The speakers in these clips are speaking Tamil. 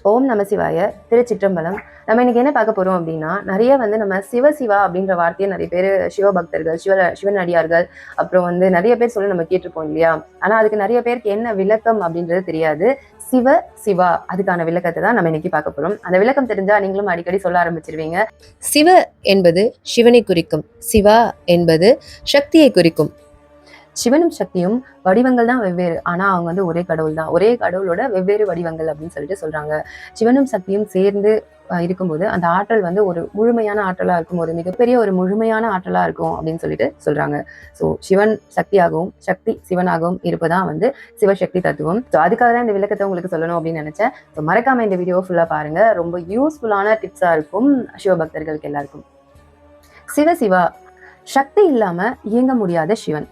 ஓம் நம சிவாய. திருச்சிற்றம்பலம். நம்ம இன்னைக்கு என்ன பார்க்க போறோம் அப்படின்னா, நிறைய நம்ம சிவா அப்படின்ற வார்த்தையை நிறைய பேர் சிவபக்தர்கள், சிவன் அடியார்கள், அப்புறம் நிறைய பேர் சொல்லி நம்ம கேட்டிருப்போம் இல்லையா? ஆனா அதுக்கு நிறைய பேருக்கு என்ன விளக்கம் அப்படின்றது தெரியாது. சிவா அதுக்கான விளக்கத்தை தான் நம்ம இன்னைக்கு பார்க்க போறோம். அந்த விளக்கம் தெரிஞ்சா நீங்களும் அடிக்கடி சொல்ல ஆரம்பிச்சிருவீங்க. சிவ என்பது சிவனை குறிக்கும், சிவா என்பது சக்தியை குறிக்கும். சிவனும் சக்தியும் வடிவங்கள் தான் வெவ்வேறு, ஆனா அவங்க ஒரே கடவுள் தான், ஒரே கடவுளோட வெவ்வேறு வடிவங்கள் அப்படின்னு சொல்லிட்டு சொல்றாங்க. சிவனும் சக்தியும் சேர்ந்து இருக்கும்போது அந்த ஆற்றல் ஒரு முழுமையான ஆற்றலா இருக்கும், ஒரு மிகப்பெரிய ஒரு முழுமையான ஆற்றலா இருக்கும் அப்படின்னு சொல்லிட்டு சொல்றாங்க. ஸோ சிவன் சக்தியாகவும் சக்தி சிவனாகவும் இருப்பதான் சிவசக்தி தத்துவம். ஸோ அதுக்காக தான் இந்த விளக்கத்தை உங்களுக்கு சொல்லணும் அப்படின்னு நினைச்சேன். ஸோ மறக்காம இந்த வீடியோ ஃபுல்லா பாருங்க, ரொம்ப யூஸ்ஃபுல்லான டிப்ஸா இருக்கும் சிவபக்தர்களுக்கு எல்லாருக்கும். சிவா சக்தி இல்லாம இயங்க முடியாத சிவன்,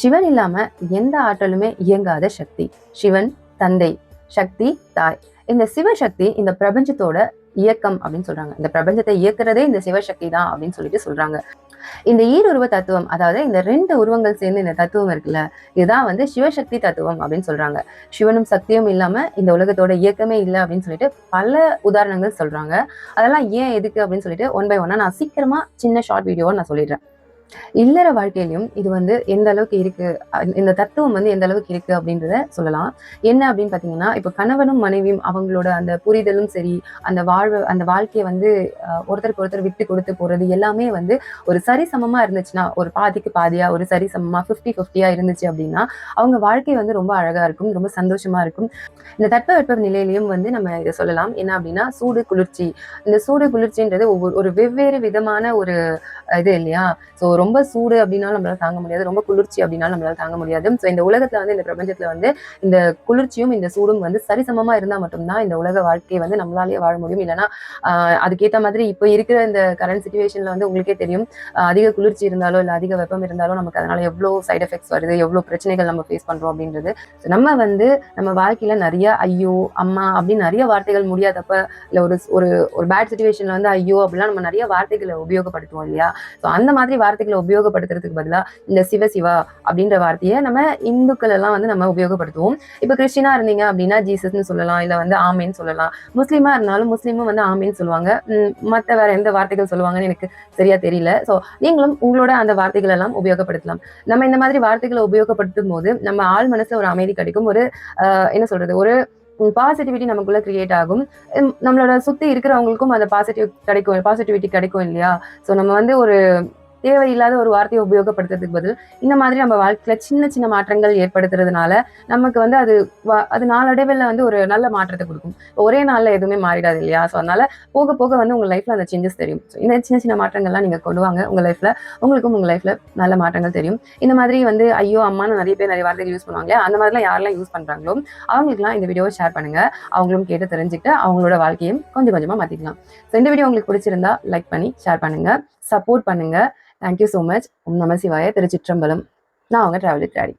சிவன் இல்லாம எந்த ஆற்றலுமே இயங்காத சக்தி. சிவன் தந்தை, சக்தி தாய். இந்த சிவசக்தி இந்த பிரபஞ்சத்தோட இயக்கம் அப்படின்னு சொல்றாங்க. இந்த பிரபஞ்சத்தை இயக்குறதே இந்த சிவசக்தி தான் அப்படின்னு சொல்லிட்டு சொல்றாங்க. இந்த ஈருருவ தத்துவம், அதாவது இந்த 2 உருவங்கள் சேர்ந்து இந்த தத்துவம் இருக்குல்ல, இதுதான் சிவசக்தி தத்துவம் அப்படின்னு சொல்றாங்க. சிவனும் சக்தியும் இல்லாம இந்த உலகத்தோட இயக்கமே இல்லை அப்படின்னு சொல்லிட்டு பல உதாரணங்கள் சொல்றாங்க. அதெல்லாம் ஏன் எதுக்கு அப்படின்னு சொல்லிட்டு ஒன் பை ஒன்னா நான் சீக்கிரமா சின்ன ஷார்ட் வீடியோவை நான் சொல்லிடுறேன். இல்லற வாழ்க்கையிலும் இது எந்த அளவுக்கு இருக்கு, இந்த தத்துவம் எந்த அளவுக்கு இருக்கு அப்படின்றத சொல்லலாம். என்ன அப்படின்னு பாத்தீங்கன்னா, இப்ப கணவனும் மனைவியும் அவங்களோட அந்த புரிதலும் சரி, அந்த வாழ்க்கையை ஒருத்தருக்கு ஒருத்தர் விட்டு கொடுத்து போறது எல்லாமே ஒரு சரிசமமா இருந்துச்சுன்னா, ஒரு பாதிக்கு பாதியா, ஒரு சரிசமமா 50-50 இருந்துச்சு அப்படின்னா அவங்க வாழ்க்கை ரொம்ப அழகா இருக்கும், ரொம்ப சந்தோஷமா இருக்கும். இந்த தட்பவெட்ப நிலையிலையும் நம்ம இதை சொல்லலாம். என்ன அப்படின்னா, சூடு குளிர்ச்சி. இந்த சூடு குளிர்ச்சின்றது ஒரு வெவ்வேறு விதமான ஒரு இது இல்லையா? ஸோ ரொம்ப சூடு அப்படின்னாலும் நம்மளால தாங்க முடியாது, ரொம்ப குளிர்ச்சி அப்படின்னாலும் நம்மளால தாங்க முடியாது. ஸோ இந்த உலகத்துல இந்த பிரபஞ்சத்துல இந்த குளிர்ச்சியும் இந்த சூடும் சரிசமமா இருந்தா மட்டும்தான் இந்த உலக வாழ்க்கையை நம்மளாலேயே வாழ முடியும். இல்லைன்னா அதுக்கேற்ற மாதிரி இப்போ இருக்கிற இந்த கரண்ட் சிச்சுவேஷன்ல உங்களுக்கே தெரியும், அதிக குளிர்ச்சி இருந்தாலோ இல்லை அதிக வெப்பம் இருந்தாலும் நமக்கு அதனால எவ்வளோ சைட் எஃபெக்ட்ஸ் வருது, எவ்வளோ பிரச்சனைகள் நம்ம ஃபேஸ் பண்றோம் அப்படின்றது. நம்ம நம்ம வாழ்க்கையில நிறைய ஐயோ அம்மா அப்படின்னு நிறைய வார்த்தைகள் முடியாதப்ப, இல்லை ஒரு பேட் சிச்சுவேஷன்ல ஐயோ அப்படிலாம் நம்ம நிறைய வார்த்தைகளை உபயோகப்படுத்துவோம் இல்லையா? ஸோ அந்த மாதிரி வார்த்தைகளை உபயோகப்படுத்துறதுக்கு பதிலாக இந்த சிவா அப்படின்ற வார்த்தையை நம்ம இந்துக்கள் எல்லாம் நம்ம உபயோகப்படுத்துவோம். இப்போ கிறிஸ்டினா இருந்தீங்க அப்படின்னா ஜீசஸ்ன்னு சொல்லலாம், இல்லை ஆமேன்னு சொல்லலாம். முஸ்லீமா இருந்தாலும் முஸ்லீமும் ஆமேன்னு சொல்லுவாங்க. மற்ற வேற எந்த வார்த்தைகள் சொல்லுவாங்கன்னு எனக்கு சரியா தெரியல. ஸோ நீங்களும் உங்களோட அந்த வார்த்தைகள் எல்லாம் உபயோகப்படுத்தலாம். நம்ம இந்த மாதிரி வார்த்தைகளை உபயோகப்படுத்தும் போது நம்ம ஆள் மனசுல ஒரு அமைதி கிடைக்கும், ஒரு என்ன சொல்றது, ஒரு பாசிட்டிவிட்டி நமக்குள்ள கிரியேட் ஆகும். நம்மளோட சுத்தி இருக்கிறவங்களுக்கும் அந்த பாசிட்டிவிட்டி கிடைக்கும் இல்லையா? ஸோ நம்ம ஒரு தேவையில்லாத ஒரு வார்த்தையை உபயோகப்படுத்துறதுக்கு பதில் இந்த மாதிரி நம்ம வாழ்க்கையில சின்ன சின்ன மாற்றங்கள் ஏற்படுத்துறதுனால நமக்கு அது நாளடைவில் ஒரு நல்ல மாற்றத்தை கொடுக்கும். ஒரே நாள்ல எதுவுமே மாறிடாது இல்லையா? ஸோ அதனால போக போக உங்க லைஃப்ல அந்த சேஞ்சஸ் தெரியும். ஸோ இந்த சின்ன சின்ன மாற்றங்கள்லாம் நீங்க கொண்டு வாங்க உங்க லைஃப்ல, உங்களுக்கும் உங்க லைஃப்ல நல்ல மாற்றங்கள் தெரியும். இந்த மாதிரி ஐயோ அம்மான்னு நிறைய பேர் நிறைய வார்த்தைகள் யூஸ் பண்ணுவாங்க. அந்த மாதிரிலாம் யாரெல்லாம் யூஸ் பண்றாங்களோ அவங்களுக்குலாம் இந்த வீடியோவை ஷேர் பண்ணுங்க. அவங்களும் கேட்டு தெரிஞ்சுக்கிட்டு அவங்களோட வாழ்க்கையும் கொஞ்சம் கொஞ்சமா மாத்திக்கலாம். ஸோ இந்த வீடியோ உங்களுக்கு பிடிச்சிருந்தா லைக் பண்ணி ஷேர் பண்ணுங்க, சப்போர்ட் பண்ணுங்க. Thank you so much. ஓம் நம சிவாய. திருச்சிற்றம்பலம். நான் அவங்க டிராவல் வித் டாடி.